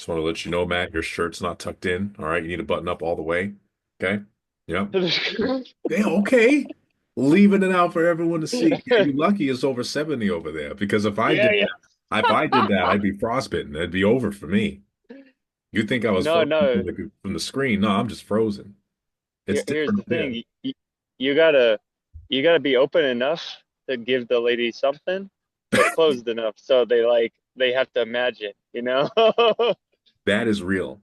Just want to let you know, Matt, your shirt's not tucked in. All right, you need to button up all the way. Okay. Yep. Yeah, okay. Leaving it out for everyone to see. Yeah, you lucky it's over 70 over there. Because Yeah, yeah. if I did that, I'd be frostbitten. It'd be over for me. You think I was No, frozen no. from the screen? No, I'm just frozen. It's Here's different the up there. thing. You gotta you gotta be open enough to give the lady something, but closed enough so they have to imagine, you know? That is real.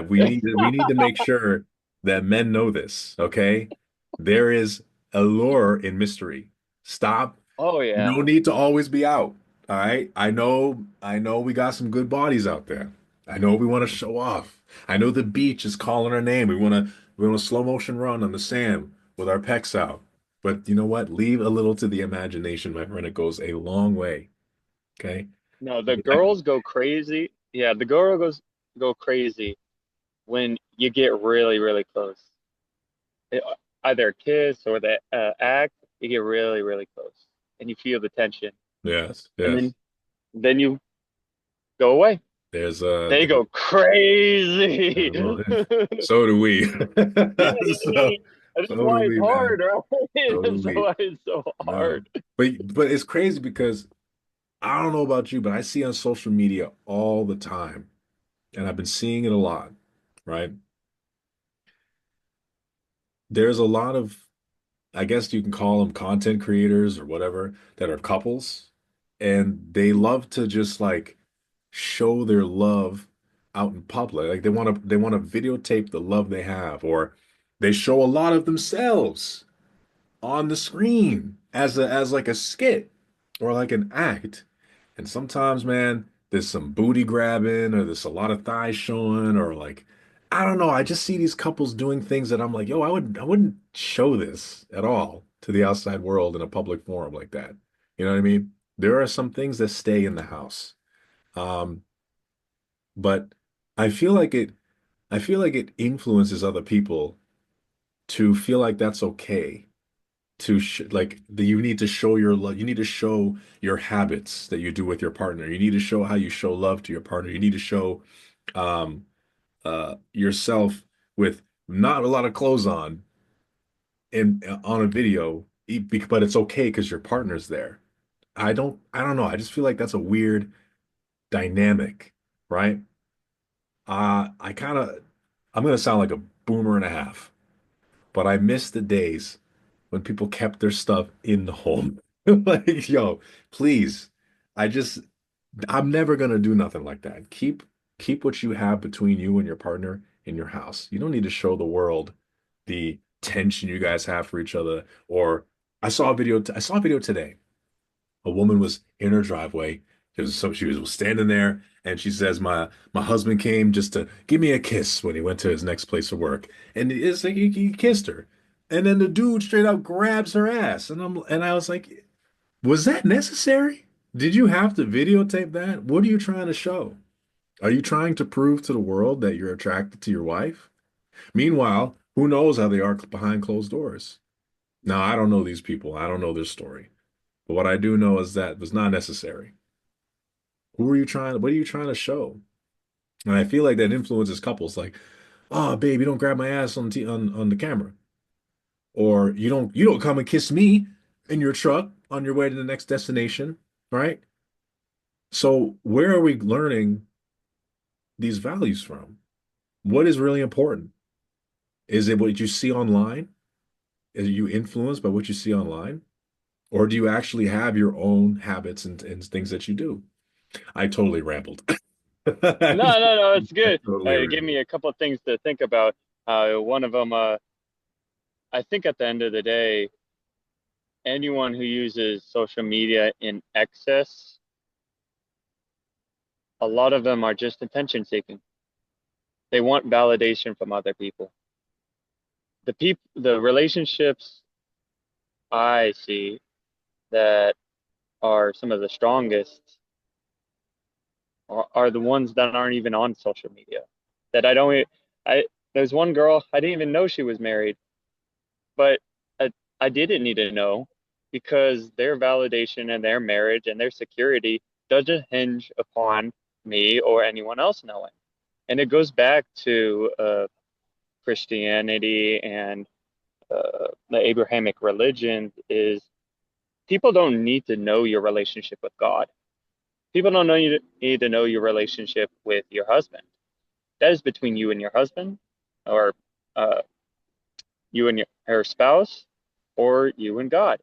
We need to make sure that men know this, okay? There is allure in mystery. Stop. Oh You yeah. don't need to always be out. All right. I know we got some good bodies out there. I know we want to show off. I know the beach is calling our name. We want to slow motion run on the sand with our pecs out. But you know what? Leave a little to the imagination, my friend. It goes a long way. Okay. No, the girls go crazy. Yeah, the girl goes go crazy when you get really, really close. It- Either a kiss or the act, you get really, really close, and you feel the tension, Yes, and yes. then you go away. They There, go crazy. well, so do we. Yeah, So, that's so do why it's we, man. hard, right? So do That's we. why it's so No. hard. But it's crazy because I don't know about you, but I see on social media all the time, and I've been seeing it a lot, right? There's a lot of, I guess you can call them content creators or whatever, that are couples, and they love to just like show their love out in public. Like they want to videotape the love they have, or they show a lot of themselves on the screen as like a skit or like an act. And sometimes, man, there's some booty grabbing or there's a lot of thighs showing or like I don't know. I just see these couples doing things that I'm like, yo, I wouldn't show this at all to the outside world in a public forum like that. You know what I mean? There are some things that stay in the house. Um, but I feel like I feel like it influences other people to feel like that's okay to sh like you need to show your love. You need to show your habits that you do with your partner. You need to show how you show love to your partner. You need to show um yourself with not a lot of clothes on in on a video, but it's okay because your partner's there. I don't know. I just feel like that's a weird dynamic, right? I kind of I'm gonna sound like a boomer and a half, but I miss the days when people kept their stuff in the home. Like, yo, please. I just I'm never gonna do nothing like that. Keep what you have between you and your partner in your house. You don't need to show the world the tension you guys have for each other. Or I saw a video today. A woman was in her driveway. She was standing there and she says, my husband came just to give me a kiss when he went to his next place of work. And it's like he kissed her. And then the dude straight up grabs her ass. And I was like, was that necessary? Did you have to videotape that? What are you trying to show? Are you trying to prove to the world that you're attracted to your wife? Meanwhile, who knows how they are behind closed doors? Now, I don't know these people. I don't know their story. But what I do know is that it was not necessary. What are you trying to show? And I feel like that influences couples like, oh, babe, you don't grab my ass on the camera. Or you don't come and kiss me in your truck on your way to the next destination, right? So where are we learning these values from? What is really important? Is it what you see online? Are you influenced by what you see online? Or do you actually have your own habits and things that you do? I totally rambled. No, no, no, it's I good. totally It gave rambled. me a couple of things to think about. One of them, I think at the end of the day, anyone who uses social media in excess, a lot of them are just attention seeking. They want validation from other people. The relationships I see that are some of the strongest are the ones that aren't even on social media. That I don't, e- I, there's one girl, I didn't even know she was married, but I didn't need to know because their validation and their marriage and their security doesn't hinge upon me or anyone else knowing. And it goes back to Christianity and the Abrahamic religion is people don't need to know your relationship with God. People don't know you need to know your relationship with your husband. That is between you and your husband, or uh, you and her spouse, or you and God.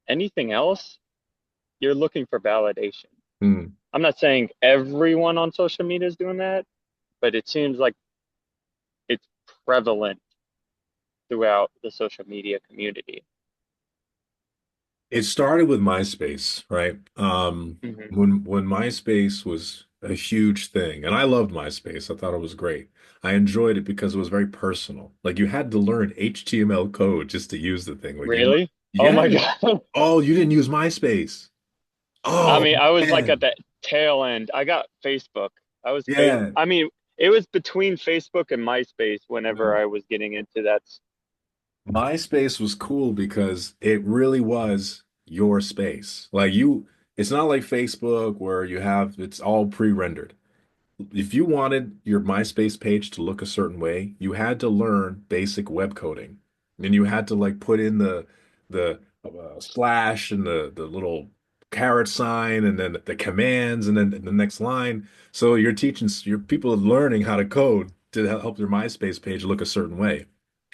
Anything else, you're looking for validation. Hmm. I'm not saying everyone on social media is doing that, but it seems like it's prevalent throughout the social media community. It started with MySpace, right? Hmm. When MySpace was a huge thing, and I loved MySpace. I thought it was great. I enjoyed it because it was very personal. Like you had to learn HTML code just to use the thing. Like you, Really? Oh yeah. my God. Oh, you didn't use MySpace. I Oh mean, I was like at man. the tail end. I got Facebook. Yeah. I mean, it was between Facebook and MySpace whenever No. I was getting into that. MySpace was cool because it really was your space. Like you, it's not like Facebook where you have it's all pre-rendered. If you wanted your MySpace page to look a certain way, you had to learn basic web coding. And you had to like put in the slash and the little caret sign and then the commands and then the next line. So you're teaching your people are learning how to code to help their MySpace page look a certain way.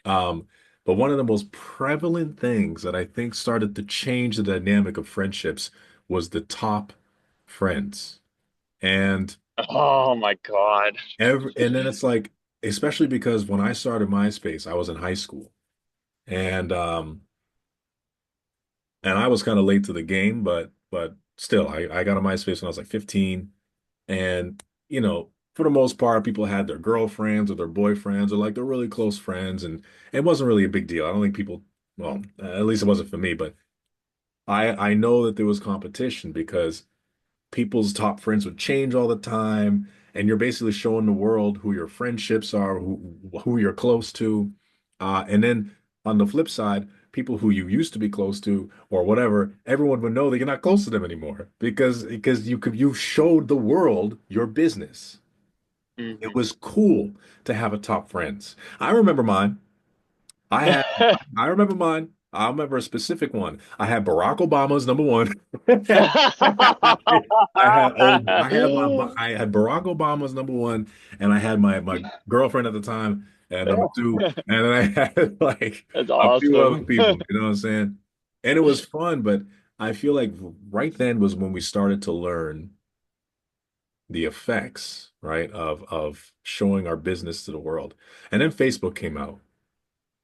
Um, but one of the most prevalent things that I think started to change the dynamic of friendships was the top friends. And Oh my God. and then it's like, especially because when I started MySpace, I was in high school. And and I was kind of late to the game, but still I got on MySpace when I was like 15. And for the most part, people had their girlfriends or their boyfriends or like their really close friends, and it wasn't really a big deal. I don't think people, well, at least it wasn't for me, but I know that there was competition because people's top friends would change all the time, and you're basically showing the world who your friendships are, who you're close to. And then on the flip side, people who you used to be close to or whatever, everyone would know that you're not close to them anymore because you showed the world your business. It Hmm. was cool to have a top friends. I remember mine. I had I remember mine. I remember a specific one. I had Barack Obama's number one. I had Barack Obama's number one, and I had my girlfriend at the time at number two, and then I had like That's a few other awesome. people, you know what I'm saying? And it was fun, but I feel like right then was when we started to learn the effects, right, of showing our business to the world. And then Facebook came out,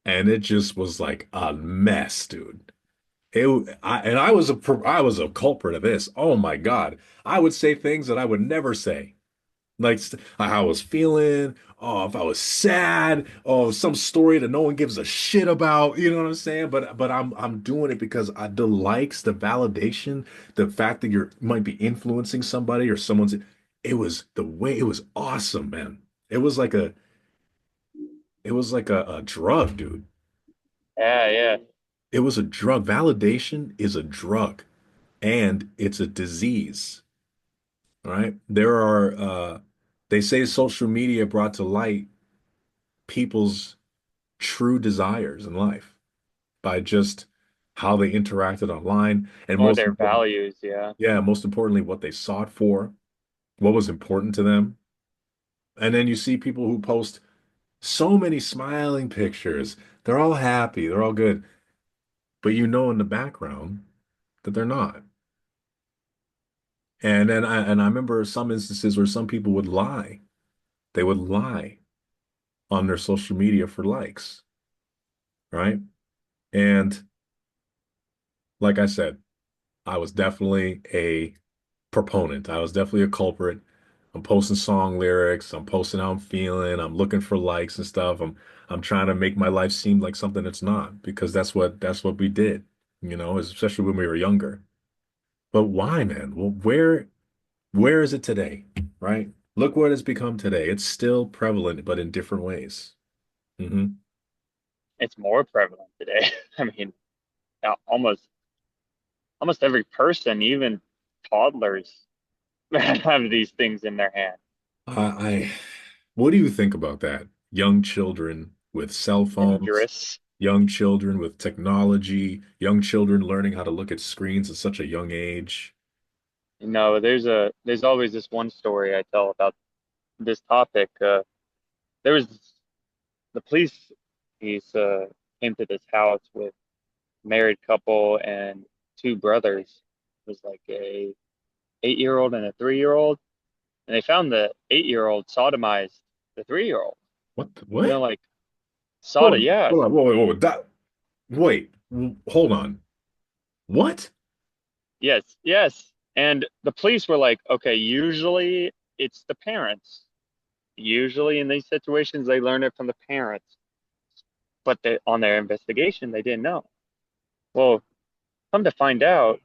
and it just was like a mess, dude. I was I was a culprit of this. Oh my God. I would say things that I would never say. Like how I was feeling, oh, if I was sad, oh, some story that no one gives a shit about, you know what I'm saying? But I'm doing it because the likes, the validation, the fact that you're might be influencing somebody or someone's it was the way it was awesome, man. It was like a drug, dude. Yeah, yeah. It was a drug. Validation is a drug and it's a disease, right? They say social media brought to light people's true desires in life by just how they interacted online and Or their values, yeah. most importantly, what they sought for, what was important to them. And then you see people who post so many smiling pictures. They're all happy, they're all good, but in the background that they're not. And I remember some instances where some people would lie. They would lie on their social media for likes, right? And like I said, I was definitely a proponent. I was definitely a culprit. I'm posting song lyrics. I'm posting how I'm feeling. I'm looking for likes and stuff. I'm trying to make my life seem like something it's not because that's what we did, especially when we were younger. But why, man? Well, where is it today, right? Look what it's become today. It's still prevalent, but in different ways. Hmm. It's more prevalent today. I mean, almost every person, even toddlers, have these things in their hand. I what do you think about that? Young children with cell phones, Dangerous. young children with technology, young children learning how to look at screens at such a young age. There's always this one story I tell about this topic. There was the police. He's came to this house with married couple and two brothers. It was like a 8-year old and a 3-year old, and they found the 8-year old sodomized the 3-year old. What? Like soda, yeah, Hold on, wait, hold on. What? yes. And the police were like, okay, usually it's the parents. Usually in these situations, they learn it from the parents, but on their investigation, they didn't know. Well, come to find out,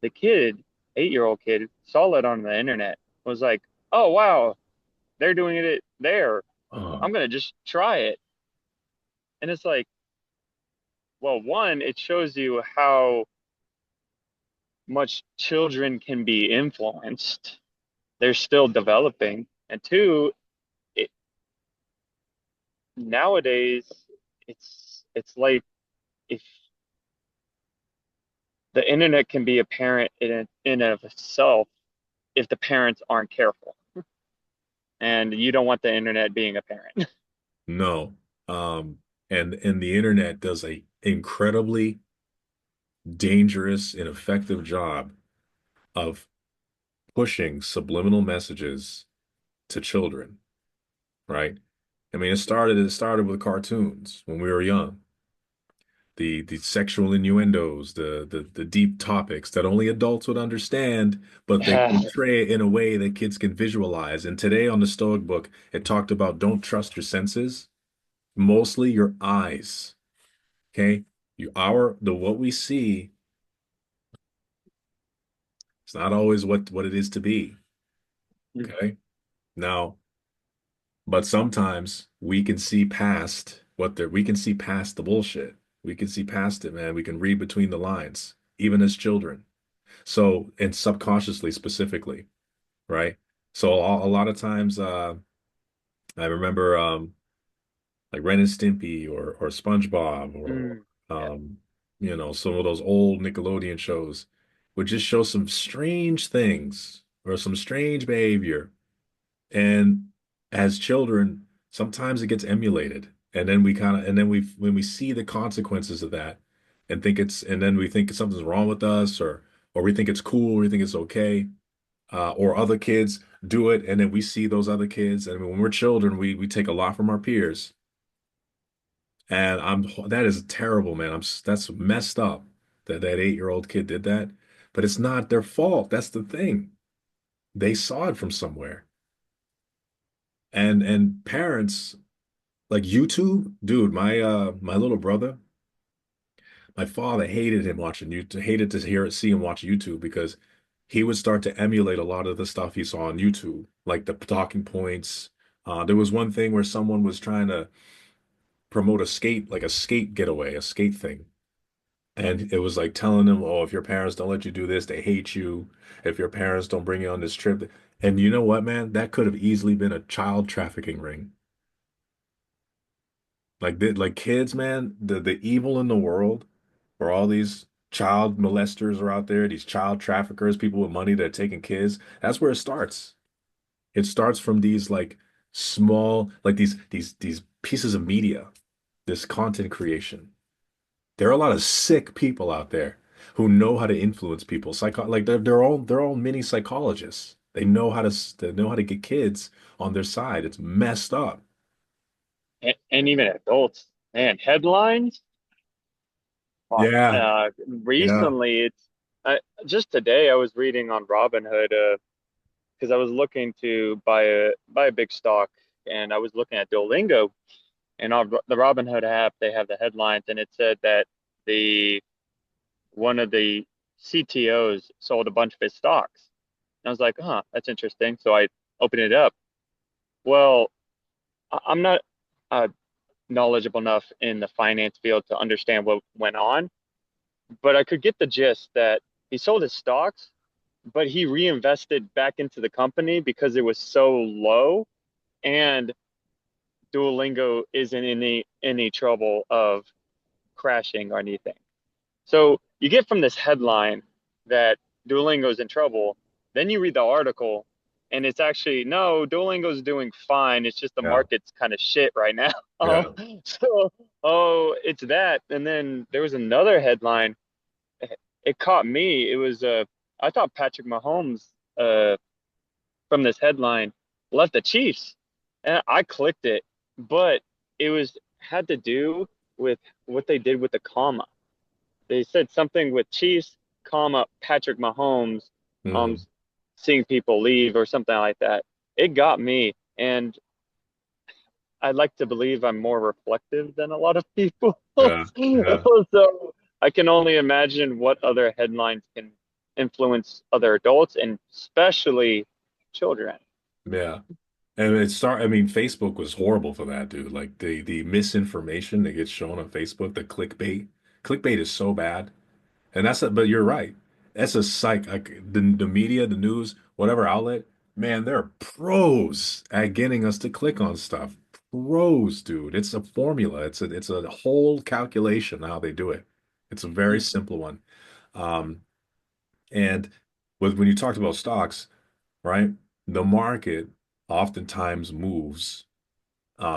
the kid, 8-year-old kid, saw it on the internet, was like, oh, wow, they're doing it there. Oh, I'm going to just try it. And it's like, well, one, it shows you how much children can be influenced. They're still developing. And two, it, nowadays, it's like if the internet can be a parent in and of itself if the parents aren't careful. And you don't want the internet being a parent. no. And the internet does a incredibly dangerous and effective job of pushing subliminal messages to children, right? I mean, it started with cartoons when we were young. The sexual innuendos, the deep topics that only adults would understand, but they Yeah. portray it in a way that kids can visualize. And today on the Stoic book, it talked about don't trust your senses, mostly your eyes. Okay? The what we see is not always what it is to be. Okay? Now, but sometimes we can see past the bullshit. We can see past it, man. We can read between the lines, even as children. So, and subconsciously specifically, right? So a lot of times, I remember like Ren and Stimpy or SpongeBob or Yeah. um, some of those old Nickelodeon shows would just show some strange things or some strange behavior. And as children, sometimes it gets emulated. And then when we see the consequences of that and then we think something's wrong with us or we think it's cool, we think it's okay, or other kids do it. And then we see those other kids. And when we're children, we take a lot from our peers. And that is terrible, man. That's messed up that that 8-year-old kid did that. But it's not their fault. That's the thing. They saw it from somewhere. And parents like YouTube, dude, my little brother, my father hated him watching YouTube, hated to see him watch YouTube because he would start to emulate a lot of the stuff he saw on YouTube, like the talking points. There was one thing where someone was trying to promote like a skate getaway, a skate thing. And it was like telling them, oh, if your parents don't let you do this, they hate you. If your parents don't bring you on this trip. And you know what, man? That could have easily been a child trafficking ring. Like kids, man, the evil in the world, where all these child molesters are out there, these child traffickers, people with money that are taking kids. That's where it starts. It starts from these like small, like these pieces of media, this content creation. There are a lot of sick people out there who know how to influence people. Like they're all mini psychologists. They know how to get kids on their side. It's messed up. And even adults, man, headlines. Fuck. Yeah, yeah. Recently, just today I was reading on Robinhood because I was looking to buy a big stock, and I was looking at Duolingo, and on the Robinhood app they have the headlines, and it said that the one of the CTOs sold a bunch of his stocks. And I was like, huh, that's interesting. So I opened it up. Well, I'm not uh, knowledgeable enough in the finance field to understand what went on, but I could get the gist that he sold his stocks but he reinvested back into the company because it was so low, and Duolingo isn't in any trouble of crashing or anything. So you get from this headline that Duolingo's in trouble, then you read the article, and it's actually no, Duolingo's doing fine. It's just the Yeah. market's kind of shit right now. Yeah. So, oh, it's that. And then there was another headline. It caught me. It was I thought Patrick Mahomes from this headline left the Chiefs, and I clicked it, but it was had to do with what they did with the comma. They said something with Chiefs, comma Patrick Mahomes, um, Hmm. seeing people leave or something like that. It got me, and I'd like to believe I'm more reflective than a lot of people. Yeah. Yeah. So I can only imagine what other headlines can influence other adults and especially children. Yeah. And I mean, Facebook was horrible for that, dude. Like the misinformation that gets shown on Facebook, the clickbait. Clickbait is so bad. And but you're right. That's a psych like the media, the news, whatever outlet, man, they're pros at getting us to click on stuff. Pros, dude. It's a formula. It's a whole calculation how they do it. It's a very Mhm. simple one. Um, and when you talked about stocks, right? The market oftentimes moves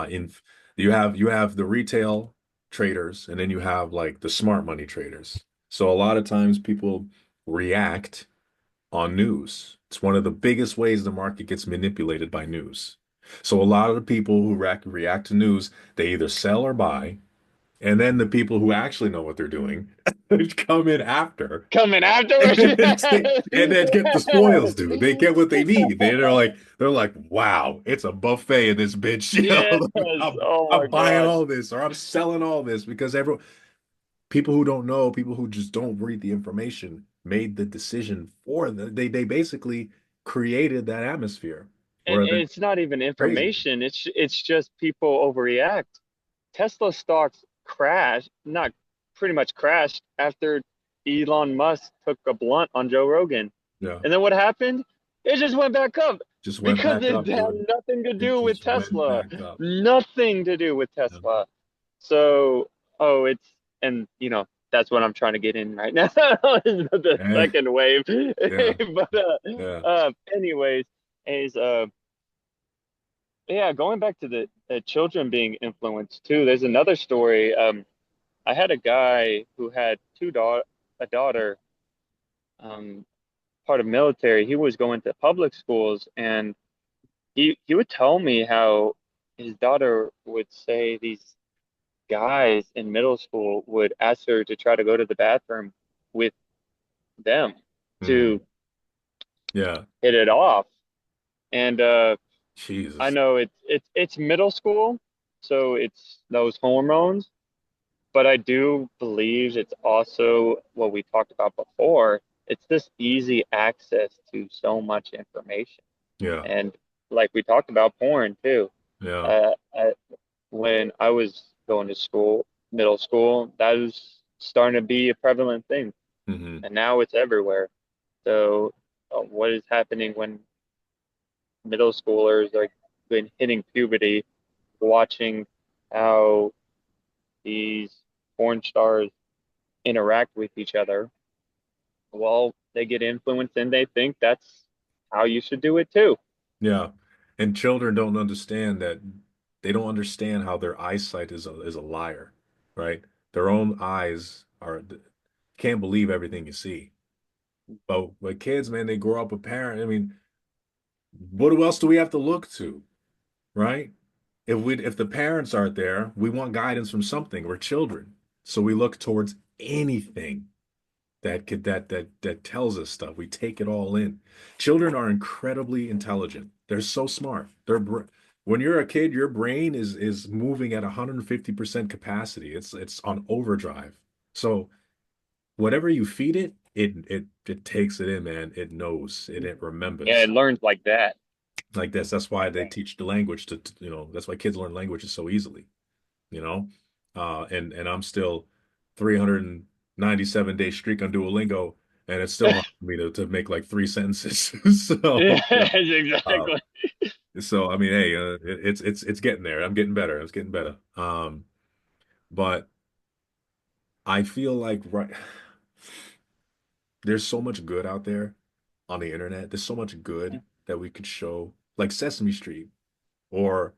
in you have the retail traders and then you have like the smart money traders. So a lot of times people react on news. It's one of the biggest ways the market gets manipulated by news. So a lot of the people who react to news, they either sell or buy, and then the people who actually know what they're doing come in after Coming and afterwards. then get the spoils, dude. They get what they need. They're like, wow, it's a buffet in this bitch. Yes. I'm, Oh my I'm buying God. all this or I'm selling all this because everyone, people who don't know, people who just don't read the information, made the decision for them. They basically created that atmosphere And where they're it's not even crazy. information. It's just people overreact. Tesla stocks crashed, not pretty much crashed after Elon Musk took a blunt on Joe Rogan. Yeah, And then what happened? It just went back up just went because back it up, had dude. nothing to It do with just went Tesla. back up. Nothing to do with Yeah, Tesla. So, oh, and that's what I'm trying to get in right now. Is the hey, second wave. yeah, But yeah. anyways, is yeah, going back to the children being influenced too. There's another story. I had a guy who had a daughter, um, part of military. He was going to public schools, and he would tell me how his daughter would say these guys in middle school would ask her to try to go to the bathroom with them Hmm. to Yeah. hit it off. And I Jesus. know it's middle school, so it's those hormones, but I do believe it's also what we talked about before. It's this easy access to so much information. Yeah. And like we talked about porn too. Yeah. Uh, I, when I was going to school, middle school, that was starting to be a prevalent thing, Hmm. and now it's everywhere. So, what is happening when middle schoolers are been hitting puberty, watching how these porn stars interact with each other? Well, they get influenced and they think that's how you should do it too. Yeah. And children don't understand that they don't understand how their eyesight is a liar, right? Their own eyes can't believe everything you see. But with kids, man, they grow up with parents. I mean, what else do we have to look to, right? If the parents aren't there, we want guidance from something. We're children. So we look towards anything that tells us stuff. We take it all in. Children are incredibly intelligent. They're so smart. When you're a kid, your brain is moving at 150% capacity. It's on overdrive. So whatever you feed it, it takes it in, man. It knows. It Yeah, it remembers. learns like that. Like this. That's why they Dang. teach the language that's why kids learn languages so easily, you know? And I'm still 397 day streak on Duolingo. and it's still hard for me to make like three sentences. So, Yes, uh, exactly. so I mean, hey, it's getting there. I'm getting better. It's getting better. But I feel like there's so much good out there on the internet. There's so much good that we could show, like Sesame Street, or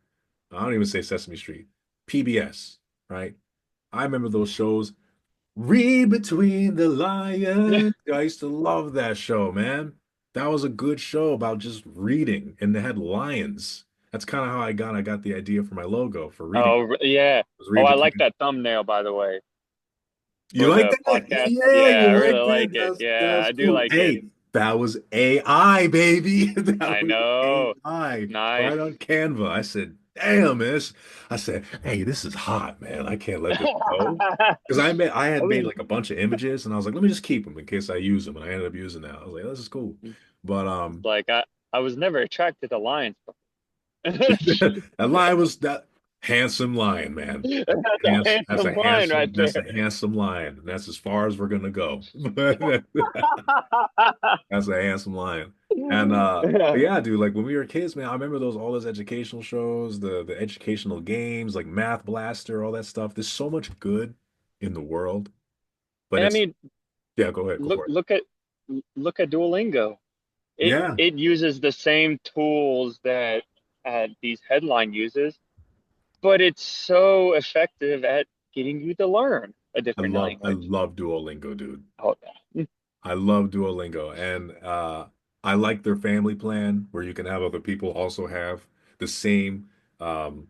I don't even say Sesame Street, PBS, right? I remember those shows. Read Between the Lions. I used to love that show, man. That was a good show about just reading, and they had lions. That's kind of how I got the idea for my logo for reading. Oh, yeah. Was Oh, read I like between. that thumbnail, by the way, You for like the that? podcast. Yeah, Yeah, you I like really that? like it. Yeah, That's I do cool. like it. Hey, that was AI, baby. That I was know. AI Nice. right on Canva. I said, damn, miss. I said, hey, this is hot, man. I can't let this go. Because I I had made was like a bunch of images and I was like, let me just keep them in case I use them. And I ended up using that. I was like, this is cool. But like I was never attracted to lions that lion was that handsome lion, man. That's a That's a handsome lion right handsome, there. that's a handsome lion. That's as far as we're gonna go. That's a handsome lion. And but yeah, dude, like when we were kids, man, I remember those all those educational shows, the educational games, like Math Blaster, all that stuff. There's so much good in the world, but And I it's mean, yeah, go ahead, go look for it. look at Duolingo. It Yeah, it uses the same tools that these headline uses, but it's so effective at getting you to learn a different I language. love Duolingo, dude. Oh, I love Duolingo, and I like their family plan where you can have other people also have the same um,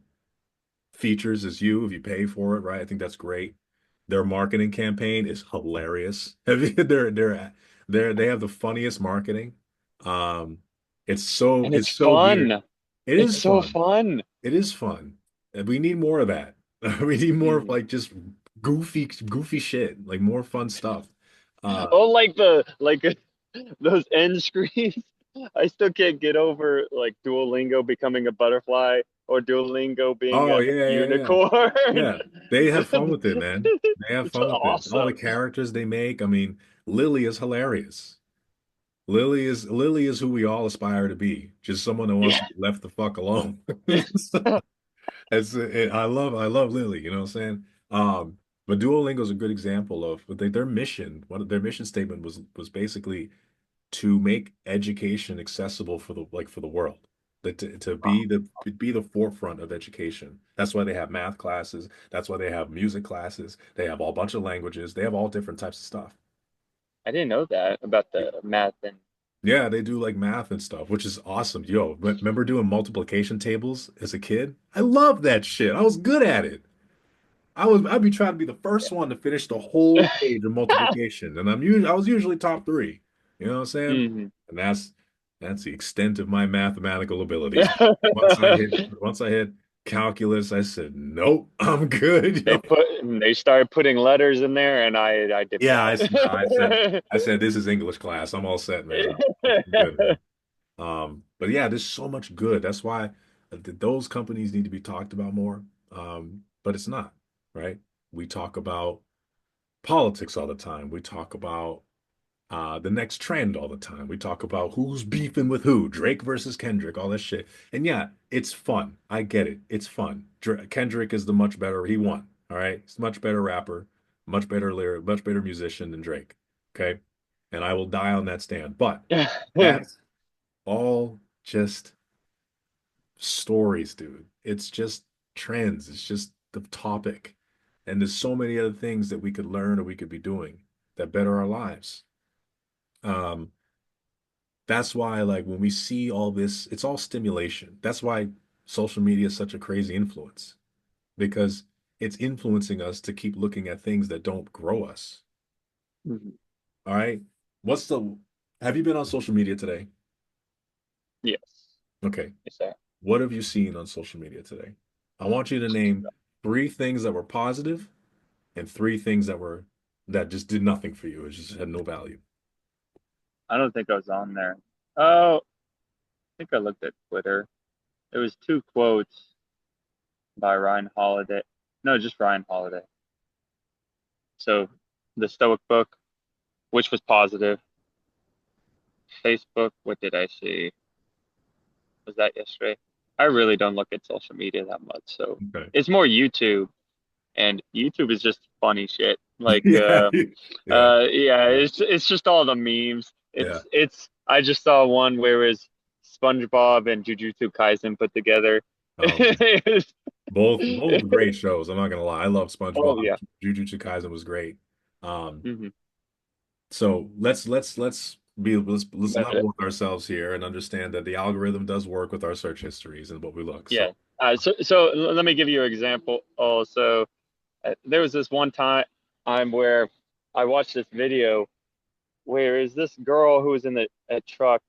features as you if you pay for it, right? I think that's great. Their marketing campaign is hilarious. They have the funniest marketing. Um, and it's it's so geared. fun. It It's is so fun. fun. It is fun. And we need more of that. We need more of Mhm. like just goofy shit, like more fun stuff. Oh, like those end screens. I still can't get over like Duolingo becoming a butterfly or Duolingo being Oh a yeah, yeah, yeah. unicorn. Yeah, they have fun with it, man. They have It's fun with it. All the awesome. characters they make. I mean, Lily is hilarious. Lily is who we all aspire to be. Just someone that wants Yeah. to be left the fuck alone. So, I love Lily. You know what I'm saying? But Duolingo is a good example of their mission. One of their mission statement was basically to make education accessible for the world. That to Wow. be the forefront of education. That's why they have math classes. That's why they have music classes. They have all bunch of languages. They have all different types of stuff. I didn't know that about the math and Yeah, they do like math and stuff, which is awesome. Yo, remember doing multiplication tables as a kid? I love that shit. I was good at it. I'd be trying to be the first one to finish the whole page of yeah. multiplication, and I was usually top three. You know what I'm saying? hmm And that's the extent of my mathematical abilities. Once I hit once I hit calculus, I said, nope, I'm good. Yo. They started putting letters in there and I dipped Yeah, out. no, I said this is English class. I'm all set, man. I'm good, man. But yeah, there's so much good. That's why those companies need to be talked about more. But it's not, right? We talk about politics all the time. We talk about the next trend all the time. We talk about who's beefing with who, Drake versus Kendrick, all that shit. And yeah, it's fun. I get it. It's fun. Kendrick is the much better. He won. All right, he's a much better rapper, much better lyric, much better musician than Drake. Okay, and I will die on that stand. But that's all just stories, dude. It's just trends. It's just the topic. And there's so many other things that we could learn or we could be doing that better our lives. Um, that's why, like, when we see all this, it's all stimulation. That's why social media is such a crazy influence because it's influencing us to keep looking at things that don't grow us. Mhm. All right. What's the, have you been on social media today? Yes. Okay. Yes, sir. What have you seen on social media today? I want you to name three things that were positive and three things that just did nothing for you. It just had no value. I don't think I was on there. Oh, I think I looked at Twitter. It was two quotes by Ryan Holiday. No, just Ryan Holiday. So the Stoic book. which was positive. Facebook, what did I see? Was that yesterday? I really don't look at social media that much, so Okay. it's more YouTube, and YouTube is just funny shit. Yeah. Yeah. Yeah, Yeah. it's just all the memes. Yeah. It's I just saw one where it was SpongeBob and Jujutsu Kaisen put together. Um, It was- both great shows. I'm not gonna lie. I love oh SpongeBob. yeah. Jujutsu Kaisen was great. Um, Hmm. so let's But level with ourselves here and understand that the algorithm does work with our search histories and what we look. yeah. So Let me give you an example. Also, there was this one time where I watched this video where is this girl who was in a truck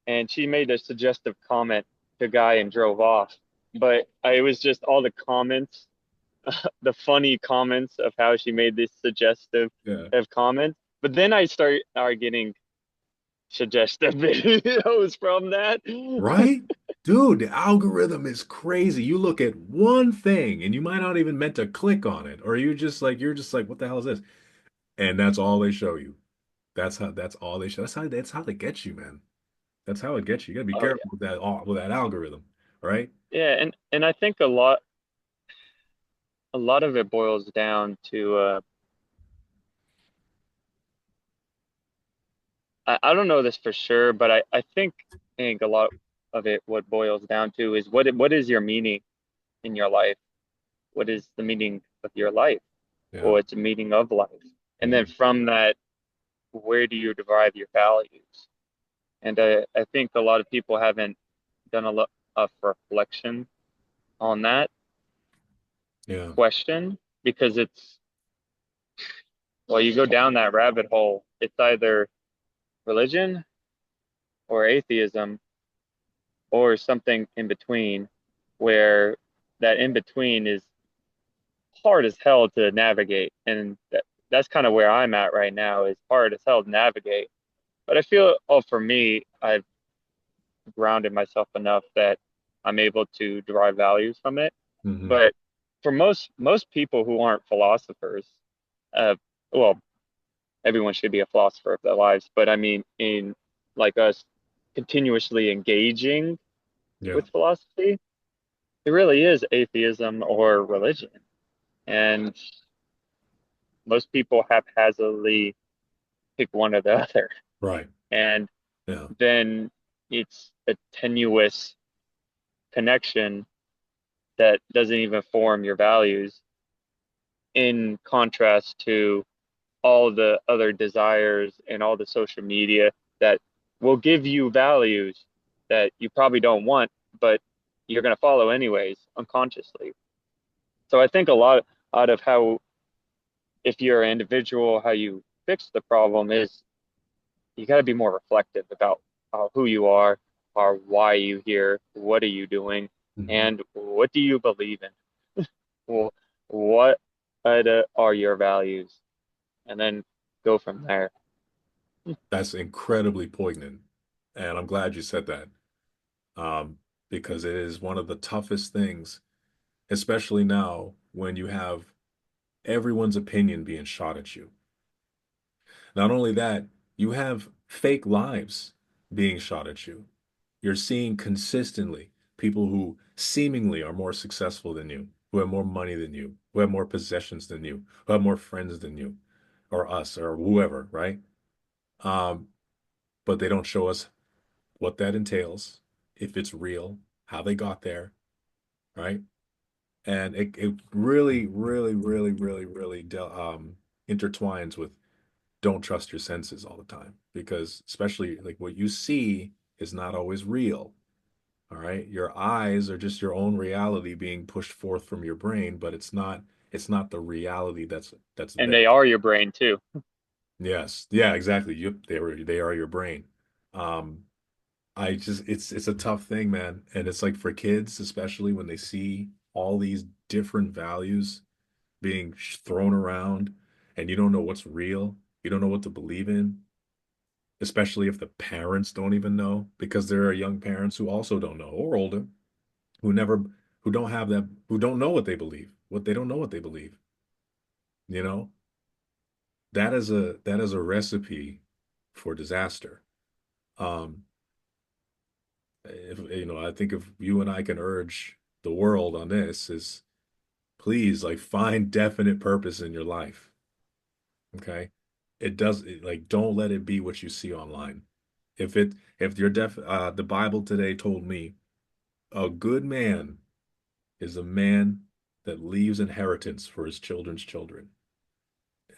and she made a suggestive comment to a guy and drove off. But it was just all the comments, the funny comments of how she made these suggestive yeah. of comments. But then I are getting suggestive videos from that. Right? Dude, the algorithm is crazy. You look at one thing and you might not even meant to click on it, or you're just like, what the hell is this? And that's all they show you. That's all they show. That's how they get you, man. That's how it gets you. You gotta be Oh careful yeah, with that algorithm, right? yeah, and I think a lot of it boils down to I don't know this for sure, but think a lot of it what boils down to is what is your meaning in your life? What is the meaning of your life? Yeah. Or what's the meaning of life? And then Mhm. from that, where do you derive your values? And I think a lot of people haven't done a lot of reflection on that Yeah. question because well, you go down that rabbit hole, it's either religion or atheism or something in between, where that in between is hard as hell to navigate. And that's kind of where I'm at right now is hard as hell to navigate. But I feel, oh, for me, I've grounded myself enough that I'm able to derive values from it. Hmm. But for most people who aren't philosophers, uh, well, everyone should be a philosopher of their lives. But I mean, in like us continuously engaging Yeah. with philosophy, it really is atheism or religion. And most people haphazardly pick one or the other. Right. And Yeah. then it's a tenuous connection that doesn't even form your values in contrast to all the other desires and all the social media that will give you values that you probably don't want, but you're going to follow anyways, unconsciously. So I think a lot out of how, if you're an individual, how you fix the problem is you got to be more reflective about who you are, or why you here, what are you doing, Hmm. and what do you believe in? Well, what are your values? And then go from there. That's incredibly poignant. And I'm glad you said that. Um, because it is one of the toughest things, especially now when you have everyone's opinion being shot at you. Not only that, you have fake lives being shot at you. You're seeing consistently people who seemingly are more successful than you, who have more money than you, who have more possessions than you, who have more friends than you, or us, or whoever, right? Um, but they don't show us what that entails, if it's real, how they got there, right? And it really, really, really, really, really intertwines with don't trust your senses all the time because especially like what you see is not always real. All right. Your eyes are just your own reality being pushed forth from your brain, but it's not the reality that's And there. they are your brain too. Yes. Yeah, exactly. Yep, they are your brain. Um, I just it's a tough thing, man. And it's like for kids, especially when they see all these different values being thrown around and you don't know what's real, you don't know what to believe in, especially if the parents don't even know, because there are young parents who also don't know, or older, who never, who don't have that, who don't know what they believe, what they don't know what they believe, you know? that is a recipe for disaster. Um, if I think if you and I can urge the world on this is please like find definite purpose in your life. Okay. Like don't let it be what you see online. If you're the Bible today told me a good man is a man that leaves inheritance for his children's children.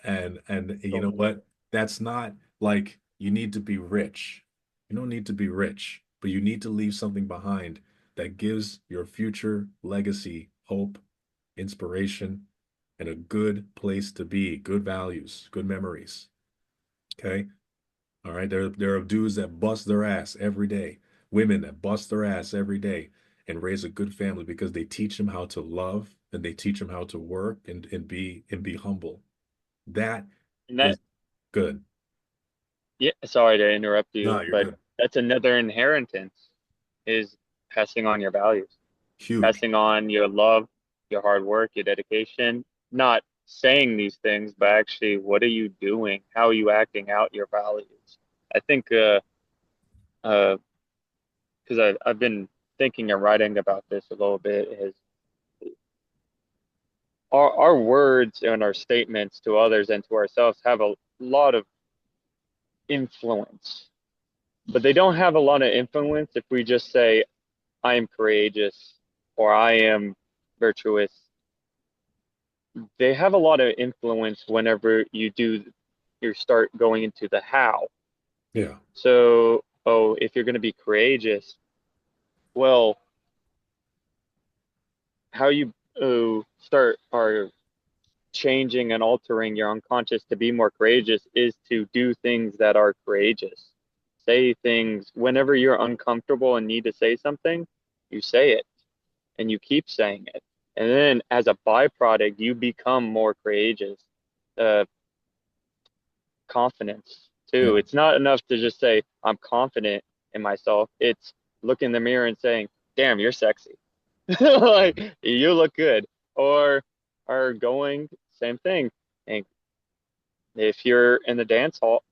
And you know Cool. what? That's not like you need to be rich. You don't need to be rich, but you need to leave something behind that gives your future legacy hope, inspiration, and a good place to be, good values, good memories. Okay? All right. There are dudes that bust their ass every day, women that bust their ass every day and raise a good family because they teach them how to love and they teach them how to work and be humble. That And that, is good. yeah, sorry to interrupt No, you, you're but good. that's another inheritance is passing on your values, Huge. passing on your love, your hard work, your dedication, not saying these things, but actually, what are you doing? How are you acting out your values? I think, uh, because I've been thinking and writing about this a little bit, is our words and our statements to others and to ourselves have a lot of influence, but they don't have a lot of influence if we just say, I am courageous or I am virtuous. They have a lot of influence whenever you start going into the how. Yeah. So, oh, if you're going to be courageous, well, how you start or changing and altering your unconscious to be more courageous is to do things that are courageous. Say things whenever you're uncomfortable and need to say something, you say it and you keep saying it. And then as a byproduct, you become more courageous. Uh, Confidence Yeah. too. It's not enough to just say, I'm confident in myself. It's look in the mirror and saying, damn, you're sexy. Like you look good. Or are going, same thing. And if you're in the dance hall,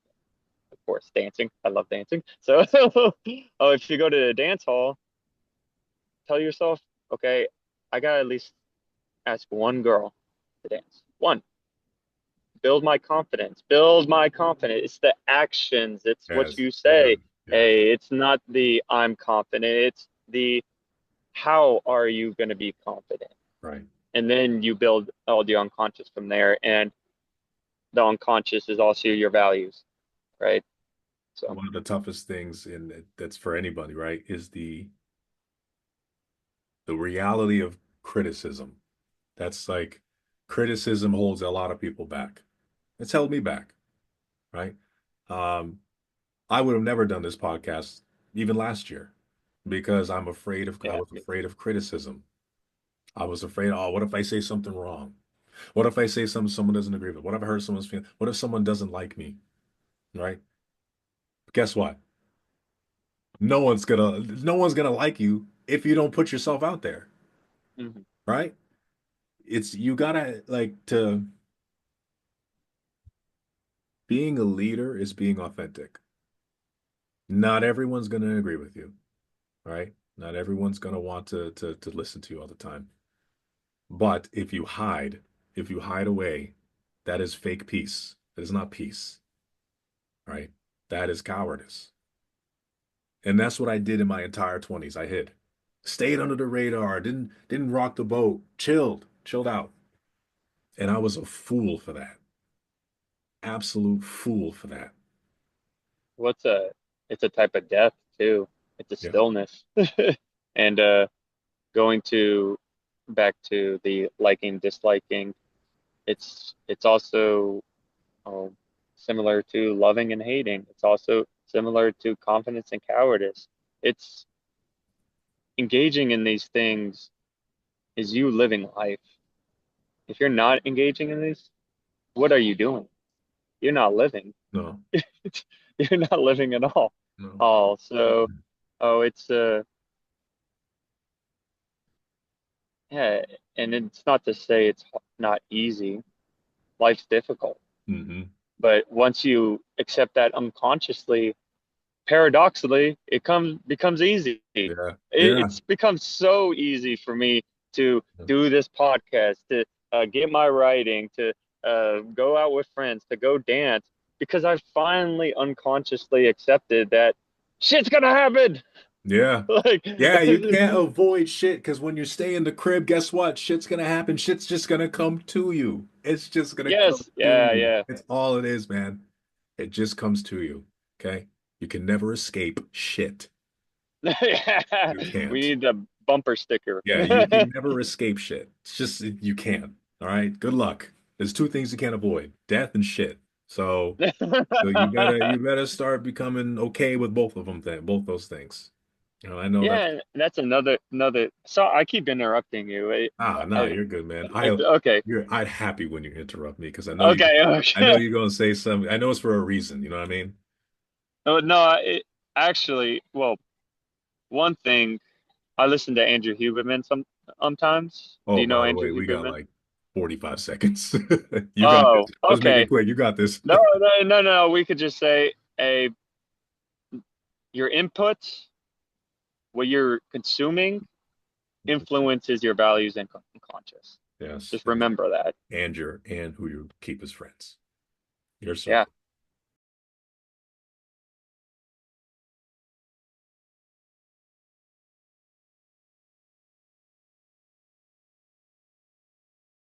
of course, dancing. I love dancing. So, oh, if you go to the dance hall, tell yourself, okay, I gotta at least ask one girl to dance. One, build my confidence. Build my confidence. It's the actions. It's what Yes. you Yeah. say. Yeah. Hey, it's not the I'm confident. It's the how are you going to be confident? Right. And then you build all the unconscious from there. And the unconscious is also your values, right? So, One of the toughest things that's for anybody, right, is the reality of criticism. That's like criticism holds a lot of people back. It's held me back, right? Um, I would have never done this podcast even last year because I yeah, was afraid of criticism. I was afraid, oh, what if I say something wrong? What if I say something someone doesn't agree with? What if I hurt someone's feelings? What if someone doesn't like me? Right? Guess what? No one's gonna like you if you don't put yourself out there, mhm. right? It's you gotta like to being a leader is being authentic. Not everyone's gonna agree with you, right? Not everyone's gonna want to listen to you all the time. But if you hide away, that is fake peace. That is not peace, right? That is cowardice. And that's what I did in my entire 20s. I hid. Stayed under the radar, didn't rock the boat, chilled out. And I was a fool for that. Absolute fool for that. What's it's a type of death too. It's a Yeah. stillness. And going to back to the liking, disliking, it's also um, similar to loving and hating. It's also similar to confidence and cowardice. It's engaging in these things is you living life. If you're not engaging in these, what are you doing? You're not living. No, You're not living at all. no. Oh, so oh, it's yeah, and it's not to say it's not easy. Life's difficult. Mm-hmm. But once you accept that unconsciously, paradoxically, it comes becomes easy. Yeah. Yeah. It's become so easy for me to do this podcast, to get my writing, to go out with friends, to go dance, because I finally unconsciously accepted that shit's gonna happen. Yeah. Like, Yeah, you can't avoid shit because when you stay in the crib, guess what? Shit's gonna happen. Shit's just gonna come to you. It's just gonna come yes, to yeah, you. yeah. It's all it is, man. It just comes to you. Okay? You can never escape shit. Yeah, You we can't. need the bumper sticker. Yeah, you can never escape shit. It's just you can't. All right? Good luck. There's two things you can't avoid, death and shit. So you better start becoming okay with both of them then, both those things. I know Yeah, that's and that's another. So I keep interrupting you. no, you're good, man. It's okay. I'm happy when you interrupt me because Okay, I know okay. you're gonna say something. I know it's for a reason, you know what I mean? No, no, actually, well, one thing, I listen to Andrew Huberman sometimes. Do Oh, you know by the Andrew way, we got Huberman? like 45 seconds. You got this. Oh, Let's make it okay. quick. You got this. No, no, no, no. We could just say a your input, what you're consuming, influences your values and conscious. Yes, Just yes. remember that. And who you keep as friends. Your Yeah. circle.